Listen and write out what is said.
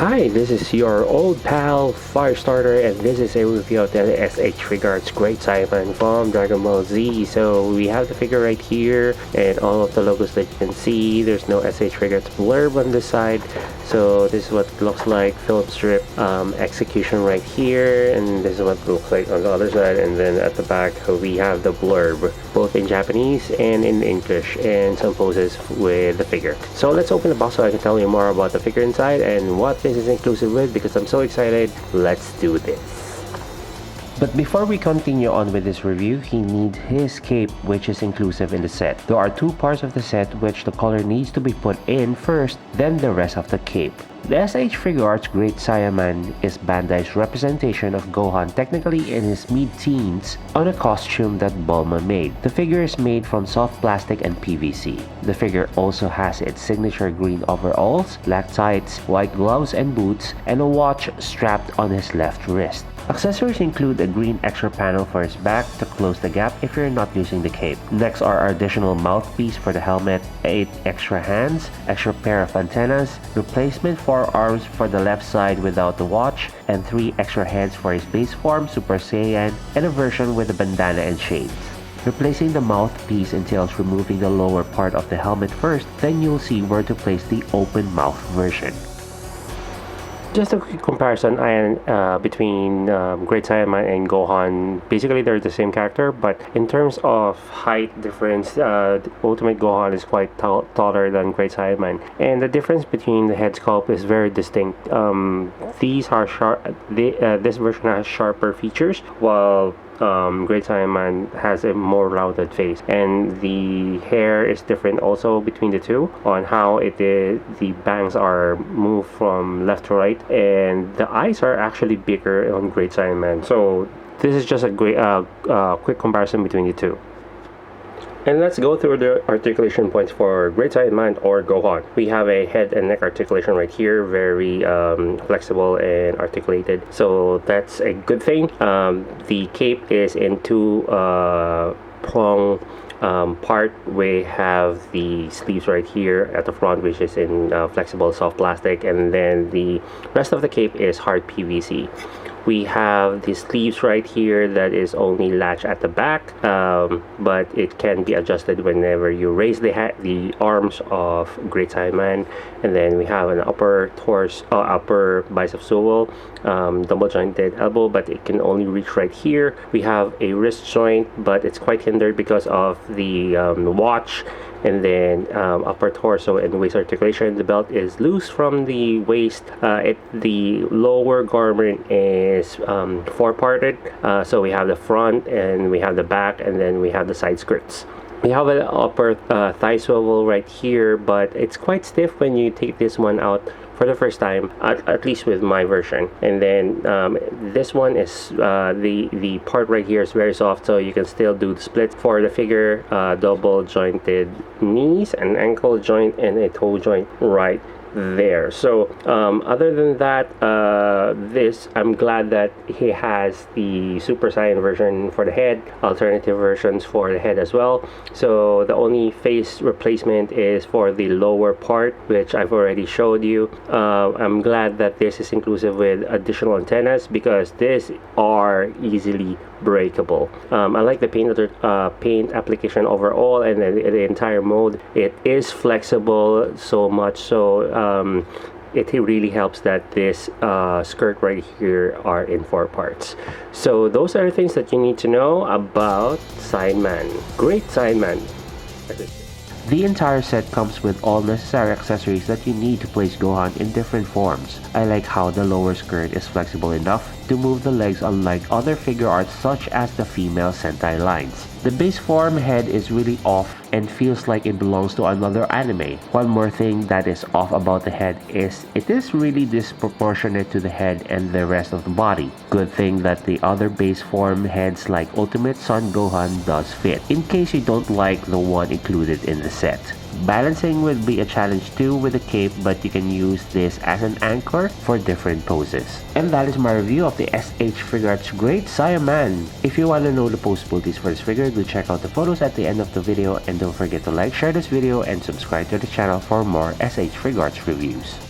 Hi, this is your old pal Firestarter, and this is a review of the S.H.Figuarts Great Saiyaman from Dragon Ball Z. So we have the figure right here, and all of the logos that you can see. There's no S.H.Figuarts blurb on this side, so this is what it looks like. Film strip execution right here, and this is what it looks like on the other side. And then at the back we have the blurb, both in Japanese and in English, and some poses with the figure. So let's open the box so I can tell you more about the figure inside and what this is inclusive with, because I'm so excited. Let's do this. But before we continue on with this review, he needs his cape, which is inclusive in the set. There are two parts of the set which the color needs to be put in first, then the rest of the cape. The S.H.Figuarts Great Saiyaman is Bandai's representation of Gohan, technically in his mid-teens, on a costume that Bulma made. The figure is made from soft plastic and PVC. The figure also has its signature green overalls, black tights, white gloves and boots, and a watch strapped on his left wrist. Accessories include a green extra panel for his back to close the gap if you're not using the cape. Next are our additional mouthpiece for the helmet, 8 extra hands, extra pair of antennas, replacement forearms for the left side without the watch, and 3 extra heads for his base form, Super Saiyan, and a version with a bandana and shades. Replacing the mouthpiece entails removing the lower part of the helmet first, then you'll see where to place the open mouth version. Just a quick comparison between Great Saiyaman and Gohan. Basically, they're the same character, but in terms of height difference, Ultimate Gohan is quite taller than Great Saiyaman, and the difference between the head sculpt is very distinct. These are sharp. This version has sharper features, while Great Saiyaman has a more rounded face, and the hair is different also between the two on how the bangs are moved from left to right, and the eyes are actually bigger on Great Saiyaman. So this is just a great quick comparison between the two. And let's go through the articulation points for Great Saiyaman or Gohan. We have a head and neck articulation right here, very flexible and articulated, so that's a good thing. The cape is in two prong part. We have the sleeves right here at the front, which is in flexible soft plastic, and then the rest of the cape is hard PVC. We have the sleeves right here that is only latched at the back, but it can be adjusted whenever you raise the arms of Great Saiyaman. And then we have an upper bicep swivel, double jointed elbow, but it can only reach right here. We have a wrist joint, but it's quite hindered because of the watch. And then upper torso and waist articulation. The belt is loose from the waist. The lower garment is four-parted. So we have the front, and we have the back, and then we have the side skirts. We have an upper thigh swivel right here, but it's quite stiff when you take this one out for the first time, at least with my version. And then this one is the part right here is very soft, so you can still do the split for the figure. Double jointed knees, an ankle joint, and a toe joint right there. So other than that, I'm glad that he has the Super Saiyan version for the head, alternative versions for the head as well. So the only face replacement is for the lower part, which I've already showed you. I'm glad that this is inclusive with additional antennas, because these are easily breakable. I like the paint application overall, and then the entire mode. It is flexible so much so it really helps that this skirt right here are in 4 parts. So those are the things that you need to know about Saiyaman, Great Saiyaman. The entire set comes with all necessary accessories that you need to place Gohan in different forms. I like how the lower skirt is flexible enough to move the legs, unlike other figure arts such as the female Sentai lines. The base form head is really off and feels like it belongs to another anime. One more thing that is off about the head is it is really disproportionate to the head and the rest of the body. Good thing that the other base form heads like Ultimate Son Gohan does fit, in case you don't like the one included in the set. Balancing will be a challenge too with the cape, but you can use this as an anchor for different poses. And that is my review of the S.H.Figuarts Great Saiyaman. If you want to know the possibilities for this figure, do check out the photos at the end of the video, and don't forget to like, share this video, and subscribe to the channel for more S.H.Figuarts reviews.